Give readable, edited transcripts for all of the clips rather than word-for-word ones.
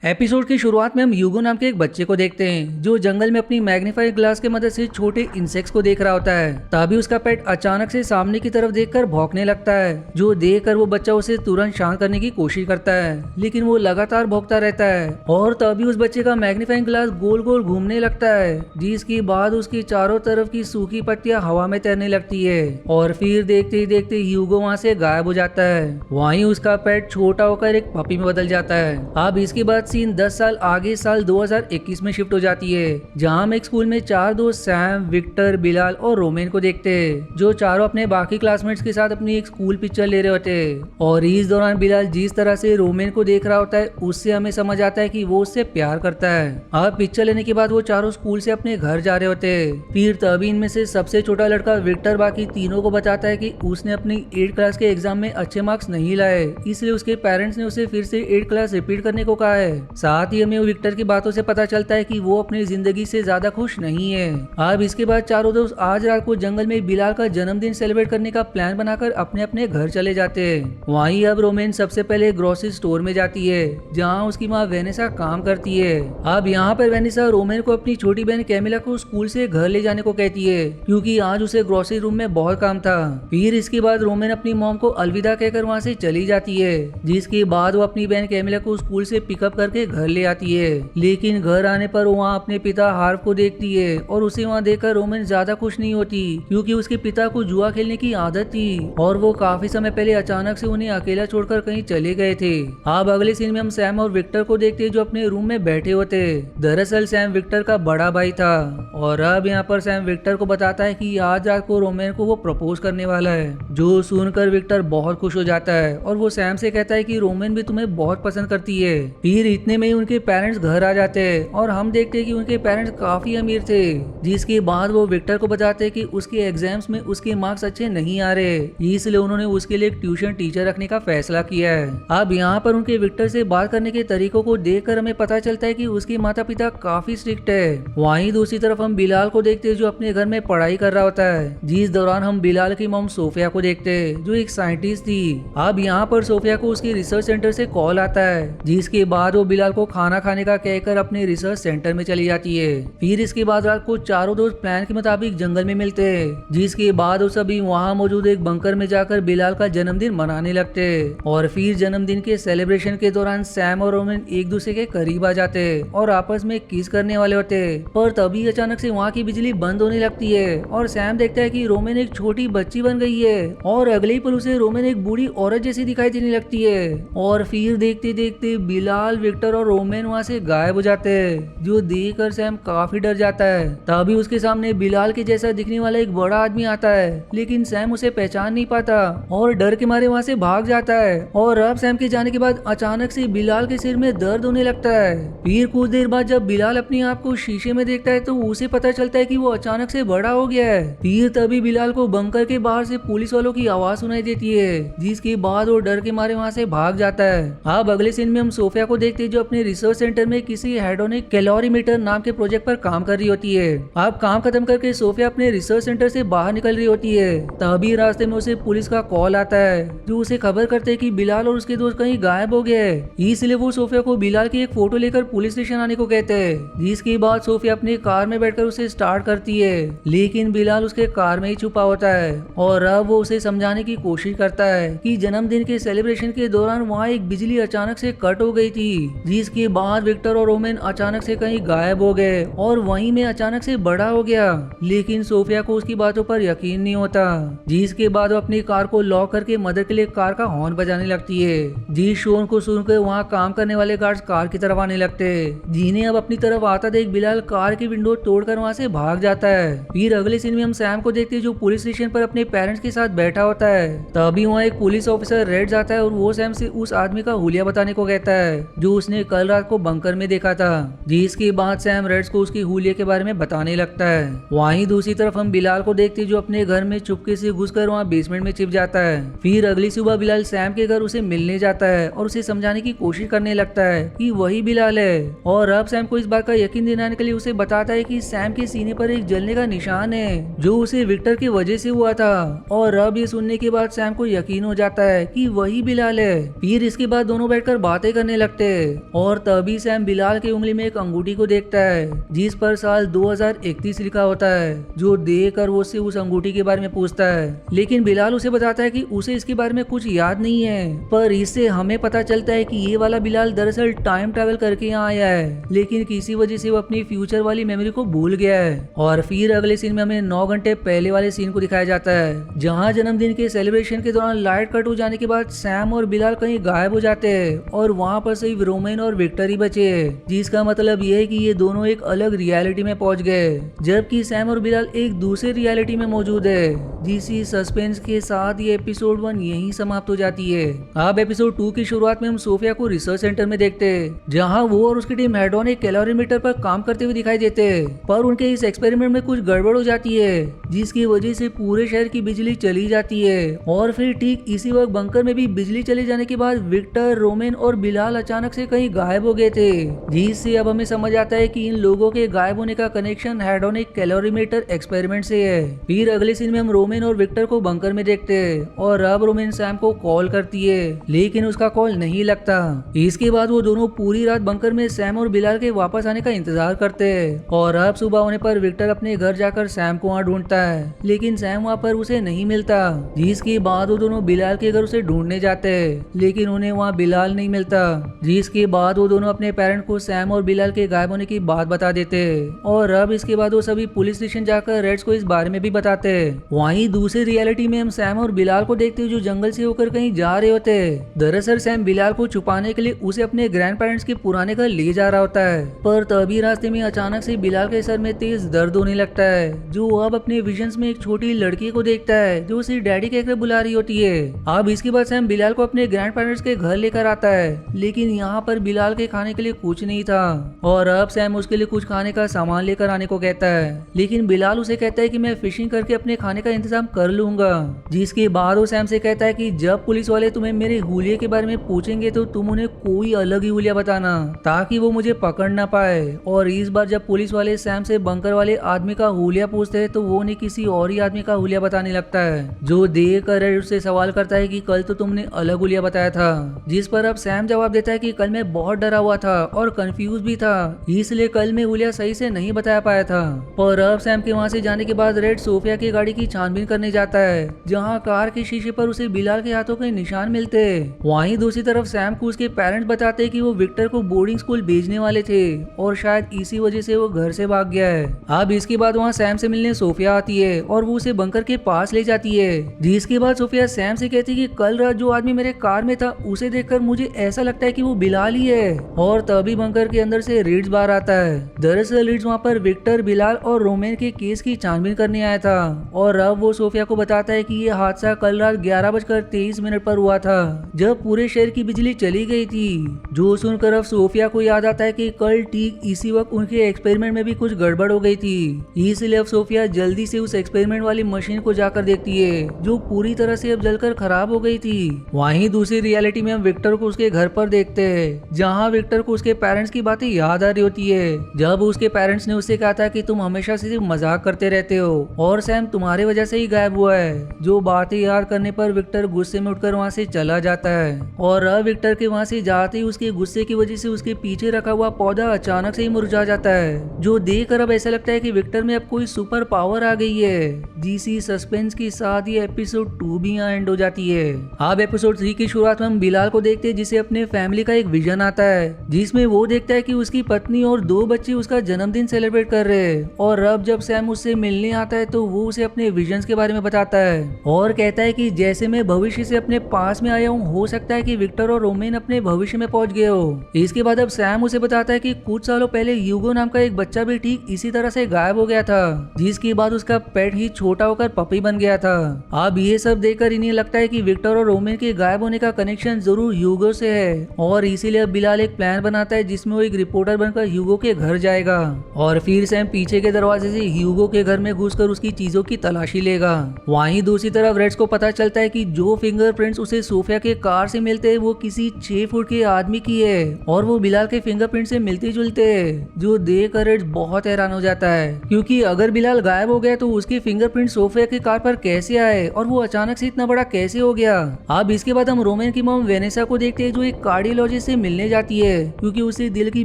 Episode की शुरुआत में हम ह्यूगो नाम के एक बच्चे को देखते हैं जो जंगल में अपनी मैग्नीफाइंग ग्लास की मदद से छोटे इंसेक्ट्स को देख रहा होता है। तभी उसका पेट अचानक से सामने की तरफ देखकर भौंकने लगता है, जो देखकर वो बच्चा उसे तुरंत शांत करने की कोशिश करता है, लेकिन वो लगातार भौंकता रहता है। और तभी उस बच्चे का मैग्नीफाइंग ग्लास गोल गोल घूमने लगता है, जिसके बाद उसकी चारों तरफ की सूखी पत्तियां हवा में तैरने लगती है। और फिर देखते ही देखते ह्यूगो वहाँ से गायब हो जाता है। वहीं उसका पेट छोटा होकर एक पपी में बदल जाता है। अब इसके बाद सीन 10 साल आगे साल 2021 में शिफ्ट हो जाती है, जहां हम एक स्कूल में चार दोस्त सैम, विक्टर, बिलाल और रोमेन को देखते हैं, जो चारों अपने बाकी क्लासमेट्स के साथ अपनी एक स्कूल पिक्चर ले रहे होते हैं। और इस दौरान बिलाल जिस तरह से रोमेन को देख रहा होता है, उससे हमें समझ आता है कि वो उससे प्यार करता है। अब पिक्चर लेने के बाद वो चारों स्कूल से अपने घर जा रहे होते हैं। फिर तभी इनमें से सबसे छोटा लड़का विक्टर बाकी तीनों को बताता है कि उसने अपनी 8 क्लास के एग्जाम में अच्छे मार्क्स नहीं लाए, इसलिए उसके पेरेंट्स ने उसे फिर से 8 क्लास रिपीट करने को कहा है। साथ ही हमें विक्टर की बातों से पता चलता है कि वो अपनी जिंदगी से ज्यादा खुश नहीं है। अब इसके बाद चारों दोस्त आज रात को जंगल में बिलाल का जन्मदिन सेलिब्रेट करने का प्लान बनाकर अपने अपने घर चले जाते हैं। वहीं अब रोमेन सबसे पहले ग्रोसरी स्टोर में जाती है, जहां उसकी माँ वेनेसा काम करती है। अब यहाँ पर वेनेसा रोमेन को अपनी छोटी बहन कैमिला को स्कूल से घर ले जाने को कहती है, क्योंकि आज उसे ग्रोसरी रूम में बहुत काम था। फिर इसके बाद रोमेन अपनी मॉम को अलविदा कहकर वहाँ से चली जाती है, जिसके बाद वो अपनी बहन कैमिला को स्कूल से पिकअप करके घर ले आती है। लेकिन घर आने पर वहाँ अपने पिता हार्व को देखती है, और उसे वहाँ देखकर रोमेन ज्यादा खुश नहीं होती, क्योंकि उसके पिता को जुआ खेलने की आदत थी और वो काफी समय पहले अचानक से उन्हें अकेला छोड़कर कहीं चले गए थे। अब अगले सीन में हम सैम और विक्टर को देखते हैं, जो अपने रूम में बैठे होते। दरअसल सैम विक्टर का बड़ा भाई था, और अब यहाँ पर सैम विक्टर को बताता है कि आज रात को रोमेन को वो प्रपोज करने वाला है, जो सुनकर विक्टर बहुत खुश हो जाता है और वो सैम से कहता है कि रोमेन भी तुम्हें बहुत पसंद करती है। फिर इतने में ही उनके पेरेंट्स घर आ जाते हैं, और हम देखते हैं कि उनके पेरेंट्स काफी अमीर थे, जिसके बाद वो विक्टर को बताते हैं कि उसके एग्जाम्स में उसके मार्क्स अच्छे नहीं आ रहे, इसलिए उन्होंने उसके लिए एक ट्यूशन टीचर रखने का फैसला किया है। अब यहाँ पर उनके विक्टर से बात करने के तरीकों को देखकर हमें पता चलता है कि उसके माता पिता काफी स्ट्रिक्ट है। वहीं दूसरी तरफ हम बिलाल को देखते हैं, जो अपने घर में पढ़ाई कर रहा होता है, जिस दौरान हम बिलाल की मॉम सोफिया को देखते हैं, जो एक साइंटिस्ट थी। अब यहाँ पर सोफिया को उसके रिसर्च सेंटर से कॉल आता है, जिसके बाद वो बिलाल को खाना खाने का कहकर अपने रिसर्च सेंटर में चली जाती है। फिर इसके बाद रात को चारों दोस्त प्लान के मुताबिक जंगल में मिलते हैं, जिसके बाद वो सभी वहाँ मौजूद एक बंकर में जाकर बिलाल का जन्मदिन मनाने लगते हैं। और फिर जन्मदिन के सेलिब्रेशन के दौरान सैम और रोमेन एक दूसरे के करीब आ जाते हैं और आपस में किस करने वाले होते हैं, पर तभी अचानक से वहाँ की बिजली बंद होने लगती है, और सैम देखता है कि रोमेन एक छोटी बच्ची बन गई है, और अगले ही पल उसे रोमेन एक बूढ़ी औरत जैसी दिखाई देने लगती है। और फिर देखते देखते बिलाल, विक्टर और रोमेन वहाँ से गायब हो जाते हैं, जो देखकर सैम काफी डर जाता है। तभी उसके सामने बिलाल के जैसा दिखने वाला एक बड़ा आदमी आता है, लेकिन सैम उसे पहचान नहीं पाता और डर के मारे वहाँ से भाग जाता है। और अब सैम के जाने के बाद अचानक से बिलाल के सिर में दर्द होने लगता है। फिर कुछ देर बाद जब बिलाल अपने आप को शीशे में देखता है, तो उसे पता चलता है कि वो अचानक से बड़ा हो गया है। फिर तभी बिलाल को बंकर के बाहर से पुलिस वालों की आवाज सुनाई देती है, जिसके बाद वो डर के मारे वहाँ से भाग जाता है। अब अगले सीन में हम सोफिया को देखते हैं, जो अपने रिसर्च सेंटर में किसी हेडोनिक कैलोरीमीटर नाम के प्रोजेक्ट पर काम कर रही होती है। अब काम खत्म करके सोफिया अपने रिसर्च सेंटर से बाहर निकल रही होती है, तभी रास्ते में उसे पुलिस का कॉल आता है, जो उसे खबर करते हैं कि बिलाल और उसके दोस्त कहीं गायब हो गए। इसलिए वो सोफिया को बिलाल की एक फोटो लेकर पुलिस स्टेशन आने को कहते हैं, जिसके बाद सोफिया अपनी कार में बैठकर उसे स्टार्ट करती है, लेकिन बिलाल उसके कार में ही छुपा होता है। और अब वो उसे समझाने की कोशिश करता है कि जन्मदिन के सेलिब्रेशन के दौरान वहाँ एक बिजली अचानक से कट हो गई थी, जिसके बाद विक्टर और रोमेन अचानक से कहीं गायब हो गए और वहीं में अचानक से बड़ा हो गया। लेकिन सोफिया को उसकी बातों पर यकीन नहीं होता, जिसके बाद वो अपनी कार को लॉक करके मदद के लिए कार का हॉर्न बजाने लगती है। जिस शोर को सुनकर वहाँ काम करने वाले गार्ड्स कार की तरफ आने लगते, जिन्हें अब अपनी तरफ आता देख बिलाल कार की विंडो तोड़कर वहाँ से भाग जाता है। फिर अगले सीन में हम सैम को देखते हैं, जो पुलिस स्टेशन पर अपने पेरेंट्स के साथ बैठा होता है। तभी वहाँ एक पुलिस ऑफिसर रेड जाता है और वो सैम से उस आदमी का हुलिया बताने को कहता है, जो उसने कल रात को बंकर में देखा था। जिसके बाद सैम रेड्स को उसकी हुलिया के बारे में बताने लगता है। वहीं दूसरी तरफ हम बिलाल को देखते, जो अपने घर में चुपके से घुसकर वहाँ बेसमेंट में छिप जाता है। फिर अगली सुबह बिलाल सैम के घर उसे मिलने जाता है और उसे समझाने की कोशिश करने लगता है कि वही बिलाल है। और अब सैम को इस बात का यकीन दिलाने के लिए उसे बताता है कि सैम के सीने पर एक जलने का निशान है, जो उसे विक्टर की वजह से हुआ था। और अब ये सुनने के बाद सैम को यकीन हो जाता है कि वही बिलाल है। फिर इसके बाद दोनों बैठकर बातें करने लगते हैं। और तभी सैम बिलाल की उंगली में एक अंगूठी को देखता है जिस पर साल 2031 लिखा होता है। जो देखकर वो उससे उस अंगूठी के बारे में पूछता है, लेकिन बिलाल उसे बताता है कि उसे इसके बारे में कुछ याद नहीं है। पर इससे हमें पता चलता है कि ये वाला बिलाल दरअसल टाइम ट्रैवल करके यहाँ आया है, लेकिन किसी वजह से वो अपनी फ्यूचर वाली मेमोरी को भूल गया है। और फिर अगले सीन में हमें 9 घंटे पहले वाले सीन को दिखाया जाता है जहाँ जन्मदिन के सेलिब्रेशन के दौरान लाइट कट हो जाने के बाद सैम और बिलाल कहीं गायब हो जाते हैं और वहाँ पर सिर्फ रोमेन और विक्टर ही बचे हैं, जिसका मतलब ये है कि ये दोनों एक अलग रियलिटी में पहुंच गए, जबकि सैम और बिलाल एक दूसरे रियलिटी में मौजूद है। जिसी सस्पेंस के साथ ये एपिसोड 1 यहीं समाप्त हो जाती है। अब एपिसोड 2 की शुरुआत में हम सोफिया को रिसर्च सेंटर में देखते हैं जहाँ वो और उसकी टीम हेड ऑन एक कैलोरीमीटर पर काम करते हुए दिखाई देते हैं, पर उनके इस एक्सपेरिमेंट में कुछ गड़बड़ हो जाती है जिसकी वजह से पूरे शहर की बिजली चली जाती है। और फिर ठीक इसी वक्त बंकर में भी बिजली चले जाने के बाद विक्टर, रोमेन और बिलाल अचानक से कहीं गायब हो गए थे, जिससे अब हमें समझ आता है कि इन लोगों के गायब होने का कनेक्शन हेड ऑन एक कैलोरीमीटर एक्सपेरिमेंट से है। फिर अगले सीन में हम रोमेन और विक्टर को बंकर में देखते हैं और अब रोमेन सैम को कॉल करती है, लेकिन उसका कॉल नहीं लगता। इसके बाद वो दोनों पूरी रात बंकर में सैम और बिलाल के वापस आने का इंतजार करते हैं और अब सुबह होने पर विक्टर अपने घर जाकर सैम को वहाँ ढूंढता है, लेकिन सैम वहाँ पर उसे नहीं मिलता, जिसके बाद वो दोनों बिलाल के घर उसे ढूंढने जाते हैं, लेकिन उन्हें वहाँ बिलाल नहीं मिलता। जिसके बाद वो दोनों अपने पेरेंट को सैम और बिलाल के गायब होने की बात बता देते हैं और अब इसके बाद वो सभी पुलिस स्टेशन जाकर रेड्स को इस बारे में भी बताते हैं। वहीं दूसरी रियलिटी में हम सैम और बिलाल को देखते हैं जो जंगल से होकर कहीं जा रहे होते हैं। दरअसल सैम बिलाल को छुपाने के लिए उसे अपने ग्रैंड पेरेंट्स के पुराने घर ले जा रहा होता है, पर तभी रास्ते में अचानक से बिलाल के सर में तेज दर्द होने लगता है, जो अब अपने विजन्स में एक छोटी लड़की को देखता है जो उसे डैडी कहकर बुला रही होती है। अब इसके बाद सैम बिलाल को अपने ग्रैंड पेरेंट्स के घर लेकर आता है, लेकिन यहाँ पर बिलाल के खाने के लिए कुछ नहीं था और अब सैम उसके लिए कुछ खाने का सामान लेकर आने को कहता है, लेकिन बिलाल उसे कहता है कि मैं फिशिंग करके अपने खाने का इंतजाम कर लूंगा। जिसके बाद वो सैम से कहता है कि जब पुलिस वाले तुम्हें मेरे हुलिये के बारे में पूछेंगे तो तुम उन्हें कोई अलग ही हुलिया बताना ताकि वो मुझे पकड़ ना पाए। और इस बार जब पुलिस वाले सैम से बंकर वाले आदमी का हुलिया पूछते हैं तो वो उन्हें किसी और ही आदमी का हुलिया बताने लगता है, जो देख कर उससे सवाल करता है कि कल तो तुमने अलग हुलिया बताया था। जिस पर अब सैम जवाब देता है कि कल मैं बहुत डरा हुआ था और कंफ्यूज भी था, इसलिए कल मैं हुलिया सही से नहीं बताया पाया था। पर अब सैम के वहाँ से जाने के बाद रेड सोफिया की गाड़ी की छानबीन करने जाता है, जहाँ कार के शीशे पर उसे बिलाल के हाथों के निशान मिलते। वहीं दूसरी तरफ सैम को उसके पेरेंट्स बताते कि वो विक्टर को बोर्डिंग स्कूल भेजने वाले थे और शायद इसी वजह से वो घर से भाग गया है। अब इसके बाद वहाँ सैम से मिलने सोफिया आती है और वो उसे बंकर के पास ले जाती है। जिसके बाद सोफिया सैम से कहती है कि कल रात जो आदमी मेरे कार में था उसे देखकर मुझे ऐसा लगता है कि वो बिलाल ही है। और तभी बंकर के अंदर से रीड्स बाहर आता है। दरअसल रीड्स वहाँ पर विक्टर, बिलाल और रोमेन के केस की छानबीन करने आया था और अब वो सोफिया को बताता है कि ये हादसा कल रात 11:23 पर हुआ था, जब पूरे शहर की बिजली चली गई थी। जो सुनकर अब सोफिया को याद आता है कि कल ठीक इसी वक्त उनके एक्सपेरिमेंट में भी कुछ गड़बड़ हो गई थी, इसलिए अब सोफिया जल्दी से उस एक्सपेरिमेंट वाली मशीन को जाकर देखती है जो पूरी तरह से अब जलकर खराब हो गई थी। वहीं दूसरी रियलिटी में हम विक्टर को उसके घर पर देखते हैं, जहां विक्टर को उसके पेरेंट्स की बातें याद आ रही होती है, जब उसके पेरेंट्स ने उससे कहा था कि तुम हमेशा से सिर्फ मजाक करते रहते हो और सैम तुम्हारे वजह से ही गायब हुआ है। जो बातें याद करने पर विक्टर गुस्से में उठकर वहां से चला जाता है और अब विक्टर के वहां से जाते ही उसके गुस्से की वजह से उसके पीछे रखा हुआ पौधा अचानक से ही मुरझा जाता है, जो देखकर अब ऐसा लगता है कि विक्टर में अब कोई सुपर पावर आ गई है। जिसी सस्पेंस के साथ ये एपिसोड 2 भी यहाँ एंड हो जाती है। अब एपिसोड 3 की शुरुआत में हम बिलाल को देखते हैं, जिसे अपने फैमिली का एक विजन आता है, जिसमें वो देखता है कि उसकी पत्नी और 2 बच्चे उसका जन्मदिन सेलिब्रेट कर रहे हैं। और अब जब सैम उससे मिलने आता है तो वो उसे अपने विजन्स के बारे में बताता है और कहता है कि जैसे मैं भविष्य से अपने पास में आया हूँ, हो सकता है कि विक्टर और रोमेन अपने भविष्य में पहुंच गए हो। इसके बाद अब सैम उसे बताता है कि कुछ सालों पहले ह्यूगो नाम का एक बच्चा भी ठीक इसी तरह से गायब हो गया था, जिसके बाद उसका पेट ही छोटा होकर पपी बन गया था। अब ये सब देखकर इन्हें लगता है कि विक्टर और रोमेन के गायब होने का कनेक्शन जरूर ह्यूगो से है और इसीलिए अब बिलाल एक प्लान बनाता है जिसमें वो एक रिपोर्टर बनकर ह्यूगो के घर जाएगा और फिर सैम पीछे के दरवाजे से ह्यूगो के घर में घुसकर उसकी चीजों की तलाशी लेगा। वहीं दूसरी तरफ रेड्स को पता चलता है कि जो फिंगरप्रिंट्स उसे सोफिया के कार से मिलते हैं वो किसी 6 फुट के आदमी की है और वो बिलाल के फिंगरप्रिंट से मिलते जुलते हैं, जो देखकर रेड्स बहुत हैरान हो जाता है, क्योंकि अगर बिलाल गायब हो गया तो उसके फिंगरप्रिंट सोफिया की कार पर कैसे आए और वो अचानक से इतना बड़ा कैसे हो गया। अब इसके बाद हम रोमेन की मॉम वेनेसा को देखते हैं, जो एक कार्डियोलॉजिस्ट से मिलने जाती है क्योंकि उसे दिल की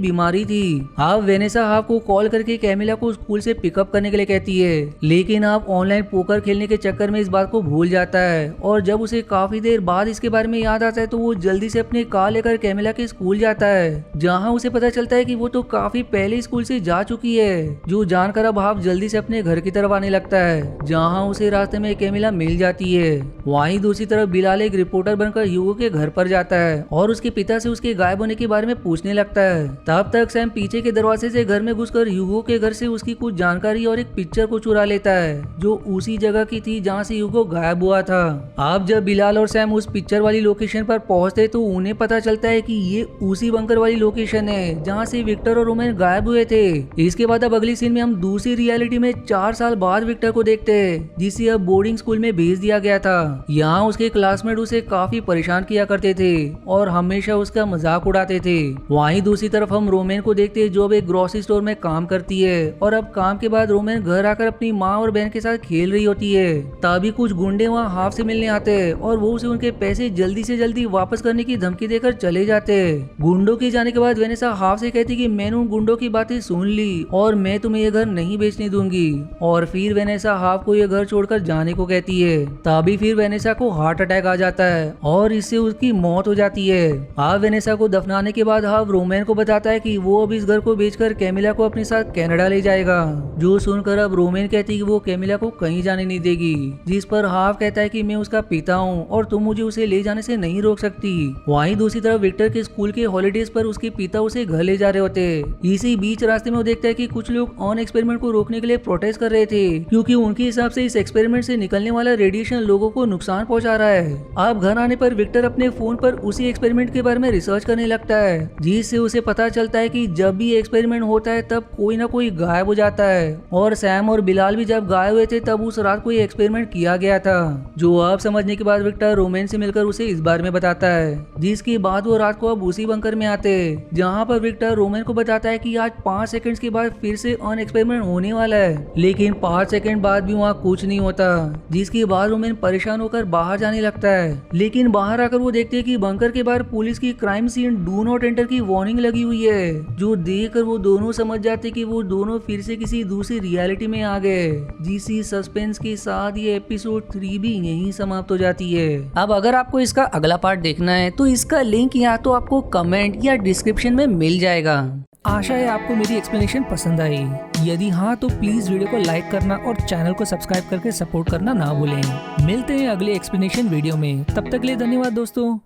बीमारी थी। अब वेनेसा हाफ को कॉल करके कैमिला को स्कूल से पिकअप करने के लिए कहती है, लेकिन आप ऑनलाइन पोकर खेलने के चक्कर में इस बात को भूल जाता है और जब उसे काफी देर बाद इसके बारे में याद आता है तो वो जल्दी से अपनी कार लेकर कैमिला के स्कूल जाता है, जहाँ उसे पता चलता है कि वो तो काफी पहले स्कूल से जा चुकी है। जो जानकर अब हाफ जल्दी से अपने घर की तरफ आने लगता है, जहाँ उसे रास्ते में कैमिला मिल जाती है। वहीं दूसरी तरफ बिलाल एक रिपोर्टर बनकर ह्यूगो के घर पर जाता है और उसके पिता से उसके गायब होने के बारे में पूछने लगता है। तब तक सैम पीछे के दरवाजे से घर में घुसकर ह्यूगो के घर से उसकी कुछ जानकारी और एक पिक्चर को चुरा लेता है जो उसी जगह की थी जहाँ से ह्यूगो गायब हुआ था। अब जब बिलाल और सैम उस पिक्चर वाली लोकेशन पर पहुंचते तो उन्हें पता चलता है कि ये उसी बंकर वाली लोकेशन है जहाँ से विक्टर और रोमेन गायब हुए थे। इसके बाद अब अगली सीन में हम दूसरी रियलिटी में 4 साल बाद विक्टर को देखते हैं, जिसे अब बोर्डिंग स्कूल में भेज दिया गया था। यहाँ उसके क्लासमेट उसे काफी परेशान किया करते थे और हमेशा उसका मजाक उड़ाते थे। वहीं दूसरी तरफ हम रोमेन को देखते हैं जो अब एक ग्रोसरी स्टोर में काम करती है और अब काम के बाद रोमेन घर आकर अपनी माँ और बहन के साथ खेल रही होती है। तभी कुछ गुंडे वहाँ हाफ से मिलने आते हैं और वो उसे उनके पैसे जल्दी से जल्दी वापस करने की धमकी देकर चले जाते हैं। गुंडों के जाने के बाद वेनेसा हाफ से कहती कि मैंने उन गुंडों की बातें सुन ली और मैं तुम्हें ये घर नहीं बेचने दूंगी, और फिर वेनेसा हाफ को ये घर छोड़कर जाने को कहती है। तभी फिर वेनेसा को हार्ट अटैक आ जाता है और इससे उसकी मौत हो जाती है। अब वेनेसा को दफनाने के बाद हाफ रोमेन को बताता है कि वो अब इस घर को बेचकर कैमिला को अपने साथ कनाडा ले जाएगा। जो सुनकर अब रोमेन कहती है कि वो कैमिला को कहीं जाने नहीं देगी, जिस पर हाफ कहता है कि मैं उसका पिता हूँ और तुम मुझे उसे ले जाने से नहीं रोक सकती। वहीं दूसरी तरफ विक्टर के स्कूल के हॉलीडेज पर उसके पिता उसे घर ले जा रहे होते। इसी बीच रास्ते में वो देखता है कि कुछ लोग ऑन एक्सपेरिमेंट को रोकने के लिए प्रोटेस्ट कर रहे थे क्योंकि उनके हिसाब से इस एक्सपेरिमेंट से निकलने वाला रेडिएशन लोगों को नुकसान पहुंचा रहा है। अब घर आने पर विक्टर अपने फोन पर उसी एक्सपेरिमेंट के बारे में रिसर्च करने लगता है, जिससे उसे पता चलता है कि जब भी एक्सपेरिमेंट होता है तब कोई ना कोई गायब हो जाता है और सैम और बिलाल भी जब गायब हुए थे तब उस रात कोई एक्सपेरिमेंट किया गया था। जो अब समझने के बाद विक्टर रोमेन से मिलकर उसे इस बारे में बताता है, जिसके बाद वो रात को अब उसी बंकर में आते हैं जहाँ पर विक्टर रोमेन को बताता है कि आज 5 सेकंड्स के बाद फिर से ऑन एक्सपेरिमेंट होने वाला है, लेकिन 5 सेकंड बाद भी वहाँ कुछ नहीं होता, जिसके बाद रोमेन परेशान होकर बाहर जाने लगता है। लेकिन बाहर आकर वो देखते हैं कि बंकर के बाहर पुलिस की crime scene do not enter की वार्निंग लगी हुई है, जो देखकर वो दोनों समझ जाते कि वो दोनों फिर से किसी दूसरी रियलिटी में आ गए। जिसी सस्पेंस के साथ ये एपिसोड 3 भी यहीं समाप्त हो जाती है। अब अगर आपको इसका अगला पार्ट देखना है तो इसका लिंक या तो आपको कमेंट या डिस्क्रिप्शन में मिल जाएगा। आशा है आपको मेरी एक्सप्लेनेशन पसंद आई। यदि हाँ तो प्लीज वीडियो को लाइक करना और चैनल को सब्सक्राइब करके सपोर्ट करना ना भूलें। मिलते हैं अगले एक्सप्लेनेशन वीडियो में, तब तक के लिए धन्यवाद दोस्तों।